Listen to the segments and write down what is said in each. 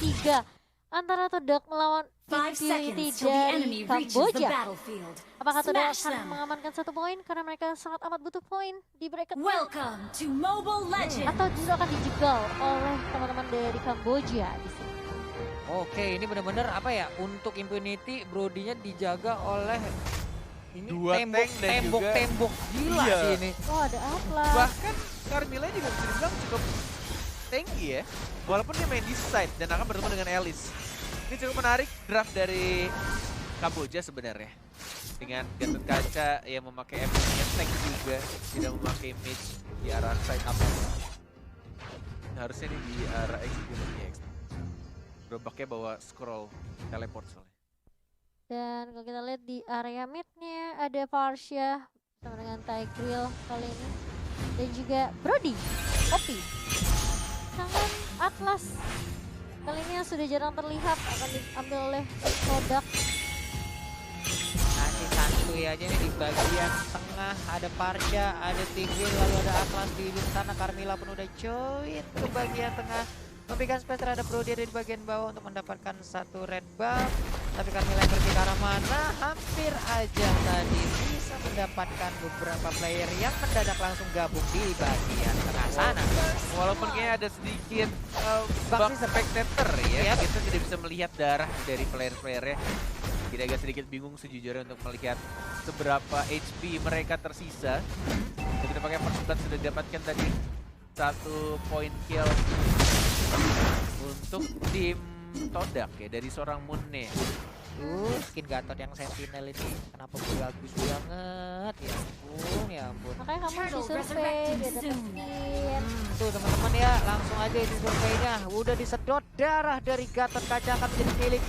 3 antara Todak melawan Infinity dari Kamboja. Apakah Todak akan mengamankan 1 poin karena mereka sangat amat butuh poin di bracket? Atau justru akan dijegal oleh teman-teman dari Kamboja di sini? Oke, ini benar-benar apa ya, untuk Infinity Brodinya dijaga oleh ini tembok gila iya. sih ini. Oh, ada Atlas. Bahkan Carmilla juga bisa dibilang cukup tanky ya. Walaupun dia main di side dan akan bertemu dengan Alice. Ini cukup menarik draft dari Kamboja sebenarnya. Dengan Gatot Kaca yang memakai MP-nya tank juga, tidak memakai mage di arah side up. Harusnya ini di arah execute. Gerobaknya bawa scroll teleport soalnya. Dan kalau kita lihat di area mid-nya ada Farsha bersama dengan Tigreal kali ini. Dan juga Brody, Poppy, tangan Atlas. Kali ini yang sudah jarang terlihat akan diambil oleh Todak. Nanti santuy aja nih di bagian tengah ada Farsha, ada Tigreal, lalu ada Atlas di sana. Carmilla pun udah join ke bagian tengah. Memberikan space terhadap Brody ada di bagian bawah untuk mendapatkan 1 red buff. Tapi Carmilla yang pergi ke arah mana, hampir aja tadi bisa mendapatkan beberapa player yang mendadak langsung gabung di bagian tengah sana. Walaupun kayaknya ada sedikit bug spectator ya, kita tidak bisa melihat darah dari player-playernya. Kita agak sedikit bingung sejujurnya untuk melihat seberapa HP mereka tersisa. Dan kita pakai persebat sudah didapatkan tadi 1 point kill untuk tim Todak ya dari seorang Moonne. Skin Gatot yang Sentinel ini kenapa bagus banget ya ampun, ya ampun. Makanya kamu harus survei biar dapet skin. Tuh teman-teman ya, langsung aja ini surveinya udah disedot darah dari Gatot Kaca akan menjadi milik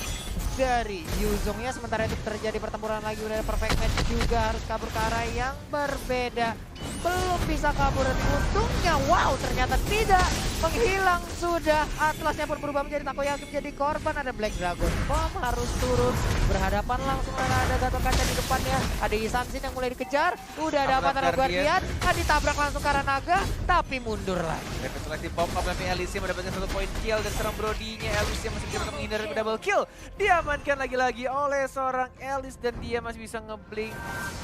dari Yuzong ya. Sementara itu terjadi pertempuran lagi, udah ada perfect match juga, harus kabur ke arah yang berbeda. Belum bisa kabur dan untungnya wow ternyata tidak menghilang sudah. Atlasnya pun berubah menjadi Takoyaki, menjadi korban. Ada Black Dragon Bomb harus turun berhadapan langsung dengan ada Gatot Kaca di depannya. Ada Isansin yang mulai dikejar, udah ada Avatar Guardian, ditabrak langsung ke arah naga tapi mundur lagi. Refleksi pop up tapi Alicia mendapatkan 1 point kill dan serang Brody-nya. Alicia masih bisa menghindari double kill. Diamankan lagi-lagi oleh seorang Alice dan dia masih bisa ngeblink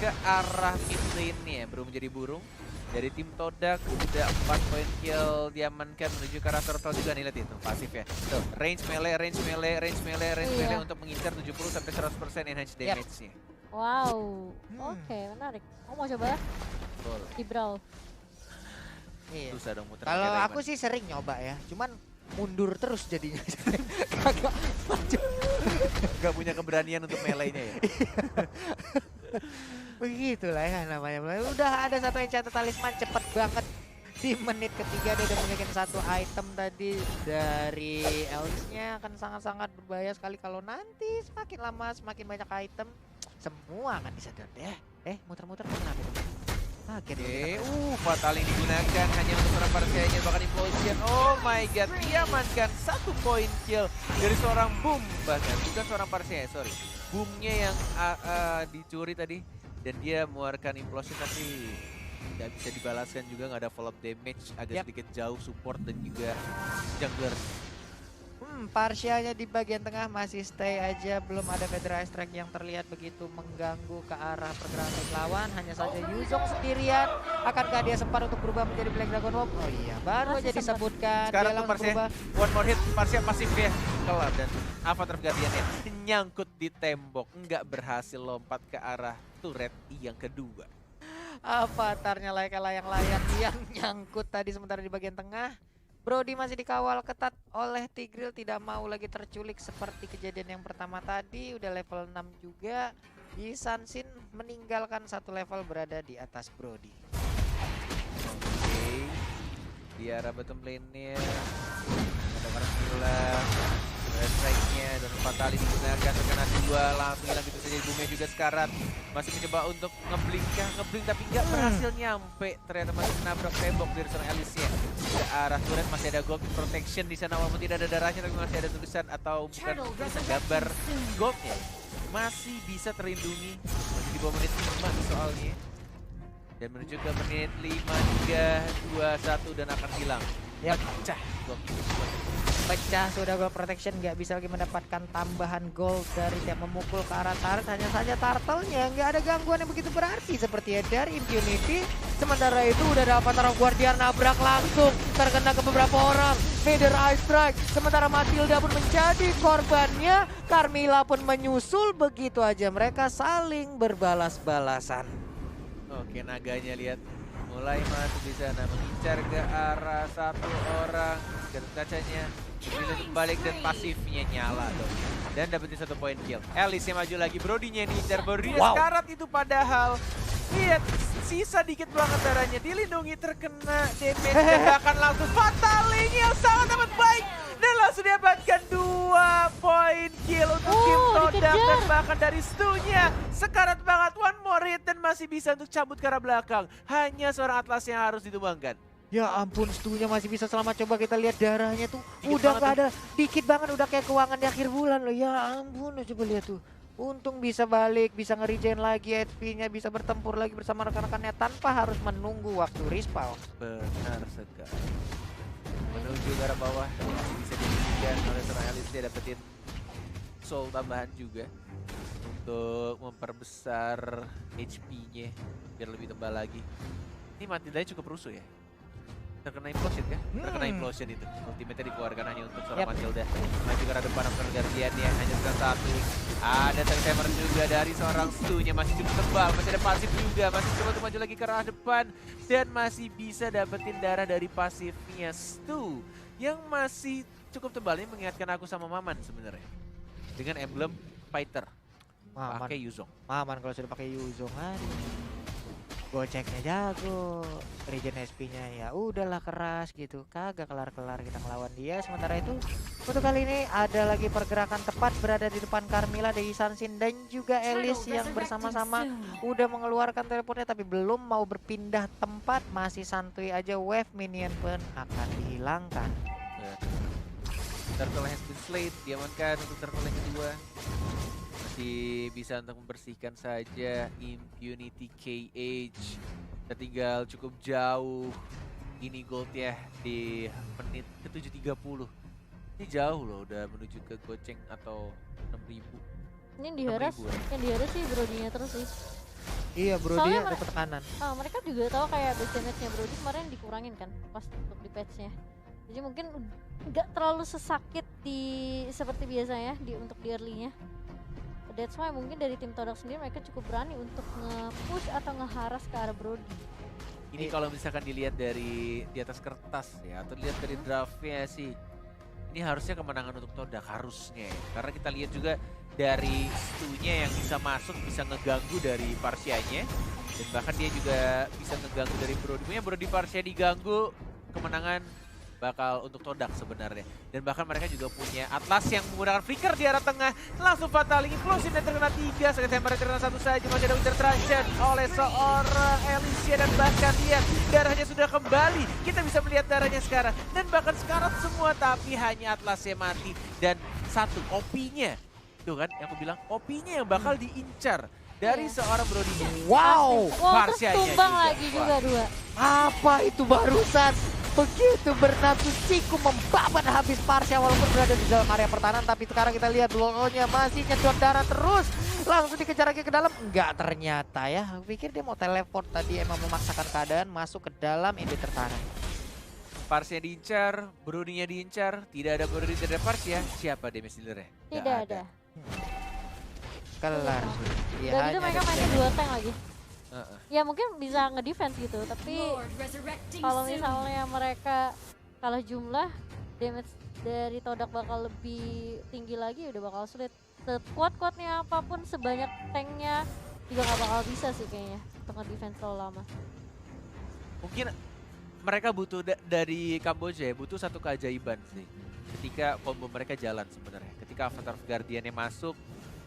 ke arah mid lane-nya. Belum menjadi burung dari tim Todak, udah 4 point kill diamankan menuju ke arah turtle juga nih, lihat itu pasif ya. Tuh, range melee untuk mengincar 70-100% enhance damage-nya. Wow, oke, menarik. Kamu mau coba? Betul. Di Brawl. Iya. Susah dong muter. Kalau aku sih sering nyoba ya, cuman mundur terus jadinya. Kagak maju. Gak punya keberanian untuk melee-nya ya. Begitulah ya namanya. Udah ada 1 enchanted talisman cepet banget. Di menit ketiga dia udah memiliki 1 item tadi dari Alice-nya, akan sangat-sangat berbahaya sekali kalau nanti semakin lama semakin banyak item semua akan disedot deh. Muter-muter kenapa itu? Oke, fatal ini digunakan hanya untuk seorang Parsianya, bahkan implosion. Oh my god, diamankan 1 point kill dari seorang Boom, bahkan bukan seorang Parsianya, sorry. Boomnya yang dicuri tadi dan dia mengeluarkan implosion tapi nggak bisa dibalaskan juga, nggak ada follow up damage, agak sedikit jauh support dan juga jungler. Parsianya di bagian tengah masih stay aja, belum ada Fedra Strike yang terlihat begitu mengganggu ke arah pergerakan tim lawan. Hanya saja Yuzong sendirian, akankah dia sempat untuk berubah menjadi Black Dragon Bomb? Oh iya, baru aja disebutkan. Sekarang dia tuh Parsia, one more hit, Parsia pasif ya, kelar dan Avatar Guardian-nya nyangkut di tembok, nggak berhasil lompat ke arah turret yang kedua. Avatarnya layang-layang yang nyangkut tadi. Sementara di bagian tengah Brody masih dikawal ketat oleh Tigreal, tidak mau lagi terculik seperti kejadian yang pertama tadi. Udah level 6 juga. Isansin meninggalkan 1 level berada di atas Brody. Oke, di arah bottom lane-nya ada Carmilla, strike-nya dan fatal digunakan, terkena 2 langsung hilang gitu saja. Boomnya juga sekarat, masih mencoba untuk ngeblink tapi nggak berhasil nyampe. Ternyata masih menabrak tembok dari seorang Alicia. Ke arah turret masih ada gold protection di sana, walaupun tidak ada darahnya tapi masih ada tulisan atau bukan tulisan, gambar goldnya masih bisa terlindungi. Masih di bawah menit 5 soalnya. Dan menuju ke menit 5, 3, 2, 1 dan akan hilang. Pecah gold. pecah sudah gold protection, nggak bisa lagi mendapatkan tambahan gold dari tiap memukul ke arah turret. Hanya saja turtle-nya nggak ada gangguan yang begitu berarti seperti ya dari Impunity. Sementara itu udah ada Avatar of Guardian nabrak langsung, terkena ke beberapa orang. Vader Ice Strike, sementara Matilda pun menjadi korbannya. Carmilla pun menyusul, begitu aja mereka saling berbalas-balasan. Oke, naganya lihat mulai masuk di sana, mengincar ke arah satu orang. Gatot kacanya dipilih balik dan pasifnya nyala dong. Dan dapetin 1 poin kill. Alice yang maju lagi, Brody-nya yang diincar. Brody-nya sekarat itu padahal. Lihat, sisa dikit banget darahnya. Dilindungi, terkena damage dan bahkan langsung fataling yang sangat amat baik. Dan langsung dapatkan 2 poin kill untuk tim Todak. Dan bahkan dari Stu-nya sekarat banget, one more hit dan masih bisa untuk cabut ke arah belakang. Hanya seorang Atlas yang harus ditumbangkan. Ya ampun, Stu-nya masih bisa selamat. Coba kita lihat darahnya tuh Dikit udah banget nggak ada, dikit banget, udah kayak keuangan di akhir bulan loh. Ya ampun, coba lihat tuh. Untung bisa balik, bisa nge-regen lagi HP-nya, bisa bertempur lagi bersama rekan-rekannya tanpa harus menunggu waktu respawn. Benar sekali. Menuju ke arah bawah, masih bisa diberikan oleh seorang Alice. Dia dapetin soul tambahan juga untuk memperbesar HP-nya biar lebih tebal lagi. Ini Matildanya cukup rusuh ya. Terkena implosion kan? Terkena implosion itu. Ultimate-nya dikeluarkan hanya untuk seorang Matilda. Maju ke arah depan Avatar Guardian ya, hanya tinggal 1. Ada timer juga dari seorang Stu-nya, masih cukup tebal, masih ada pasif juga, masih coba untuk maju lagi ke arah depan dan masih bisa dapetin darah dari pasifnya Stu yang masih cukup tebal. Ini mengingatkan aku sama Maman sebenarnya. Dengan emblem fighter. Pakai Yuzong. Maman kalau sudah pakai Yuzong, goceknya jago, regen SP-nya ya udahlah keras gitu, kagak kelar-kelar kita ngelawan dia. Sementara itu untuk kali ini ada lagi pergerakan tepat berada di depan Carmilla, Dewi Sansin dan juga Alice yang bersama-sama udah mengeluarkan teleportnya tapi belum mau berpindah tempat, masih santuy aja. Wave minion pun akan dihilangkan. Turtle has been slayed, diamankan untuk turtle yang kedua. Masih bisa untuk membersihkan saja Impunity KH. Tertinggal cukup jauh. Ini gold ya di menit ke 7.30. Ini jauh loh, udah menuju ke goceng atau 6.000. Ini yang diharas sih Brody-nya terus sih. Iya, Brody Soalnya dapat tekanan. Mereka juga tahu kayak base damage-nya Brody kemarin dikurangin kan pas untuk di patch-nya. Jadi mungkin nggak terlalu sesakit seperti biasanya untuk di early-nya. That's why mungkin dari tim Todak sendiri mereka cukup berani untuk nge-push atau nge-harass ke arah Brody. Ini kalau misalkan dilihat dari di atas kertas ya, atau dilihat dari draftnya sih, ini harusnya kemenangan untuk Todak, harusnya ya. Karena kita lihat juga dari Stu-nya yang bisa masuk, bisa ngeganggu dari Parsianya. Dan bahkan dia juga bisa ngeganggu dari Brody. Punya Brody Parsia diganggu, kemenangan bakal untuk Todak sebenarnya. Dan bahkan mereka juga punya Atlas yang menggunakan flicker di arah tengah. Langsung fataling, implosion dan terkena 3. Sekali tembak terkena 1 saja. Masih ada Winter Trajan oleh seorang Alicia. Dan bahkan lihat darahnya sudah kembali. Kita bisa melihat darahnya sekarang. Dan bahkan sekarat semua, tapi hanya Atlasnya mati. Dan 1 OP-nya. Tuh kan yang aku bilang, OP-nya yang bakal diincar dari seorang Brody. Wow, terus tumbang lagi juga 2. Apa itu barusan? Begitu bernafsu siku membabat habis Parsia walaupun berada di dalam area pertahanan. Tapi sekarang kita lihat Lolo-nya masih nyedot darah terus. Langsung dikejar lagi ke dalam. Enggak ternyata ya. Aku pikir dia mau teleport tadi, emang memaksakan keadaan masuk ke dalam ini tertahan. Parsia diincar, Brody-nya diincar. Tidak ada Brody, tidak ada Parsia. Siapa damage dealer-nya? Tidak ada. Kelar. Ya, Dan itu mereka mainnya 2 tank lagi. Ya mungkin bisa nge-defense gitu, tapi kalau misalnya mereka kalah jumlah, damage dari Todak bakal lebih tinggi lagi, udah bakal sulit. Sekuat-kuatnya apapun, sebanyak tanknya juga gak bakal bisa sih kayaknya untuk nge-defense terlalu lama. Mungkin mereka butuh dari Kamboja ya, butuh satu keajaiban sih. Ketika combo mereka jalan sebenarnya. Ketika Avatar Guardian-nya masuk,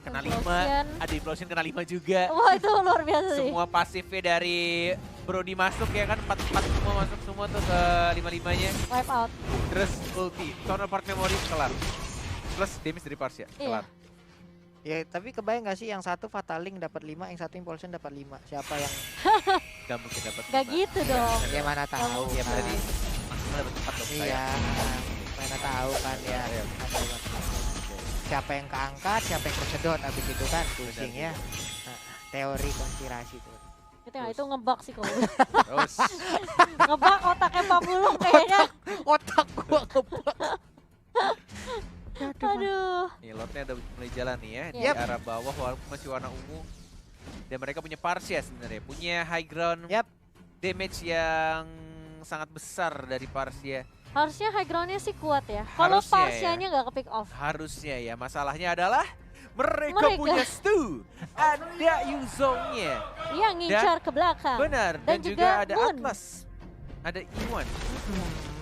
kena 5, ada implosion kena 5 juga. Wah itu luar biasa sih. Semua pasifnya dari Brody masuk ya kan, 4-4 semua masuk semua tuh ke 5-5-nya. Wipe out. Terus ulti, counterpart memory kelar. Plus damage dari Parsia, kelar. Ya tapi kebayang gak sih yang satu fataling dapat 5, yang satu impulsion dapat 5. Siapa yang Gak mungkin dapat 5. Gak gitu dong. Ya mana tahu. Ya berarti maksimal dapat 4 dong. Iya. mana tahu kan ya. Iya. Siapa yang keangkat, siapa yang kesedot, abis itu kan pusing ya. Nah, teori konspirasi tuh. Itu ngebug sih kalau Terus ngebug otaknya Pak Bulung kayaknya. Otak gua ngebak. Aduh. nih lotnya udah mulai jalan nih ya di Yap. arah bawah walaupun masih warna ungu. Dan mereka punya Parsia sebenarnya, punya high ground Yap. damage yang sangat besar dari Parsia. Harusnya high ground-nya sih kuat ya. Kalau Harusnya ya. Parsianya nggak ke pick off. Harusnya ya, masalahnya adalah mereka Mereka. punya Stu, ada Yuzongnya. Iya ngincar ke belakang. Benar, dan, Dan juga juga ada Moon. Atlas, ada Iwan.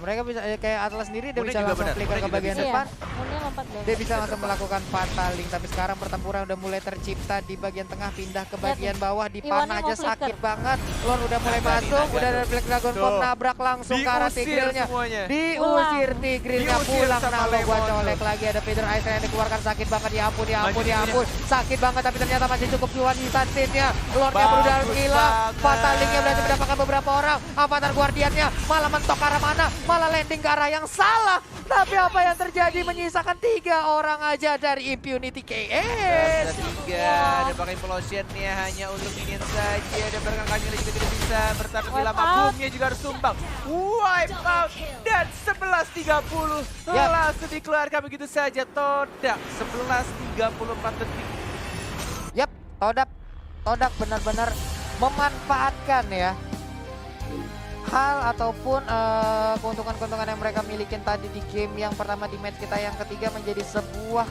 Mereka bisa kayak Atlas sendiri dia Moonnya bisa juga langsung benar, flicker Moonnya ke juga bagian bisa. depan. Moonnya lompat Dia banget. bisa langsung melakukan fataling, tapi sekarang pertempuran udah mulai tercipta di bagian tengah, pindah ke bagian bawah, di Iwannya panah mau aja sakit flicker. banget. Lord udah mulai Naga nih, masuk, naga udah ada tuh. Black Dragon Bomb Tuh. nabrak langsung ke arah Diusir Tigrealnya. semuanya. Diusir Tigrealnya, Diusir pulang sama Nalo gua Lemon colek tuh. lagi. Ada Feather Ice yang dikeluarkan, sakit banget, ya ampun, ya ampun, ya Lanjutin ampun. Sakit banget, tapi ternyata masih cukup cuan di Santinnya. Lordnya Bagus berudah menghilang, banget. fatalingnya berhasil mendapatkan beberapa orang. Avatar Guardiannya malah mentok ke arah mana, malah landing ke arah yang salah. Tapi apa yang terjadi, menyisakan 3 orang aja dari Impunity KS. Ada 3, ada pakai implosionnya hanya untuk minion saja. Dan bahkan Kamila juga tidak bisa bertahan lebih Wipe lama. out. Boomnya juga harus tumbang. Wipe out dan 11.30 Yap. langsung dikeluarkan begitu saja. Todak 11.34 detik. Yap, Todak benar-benar memanfaatkan ya hal ataupun keuntungan-keuntungan yang mereka milikin tadi di game yang pertama, di match kita yang ketiga, menjadi sebuah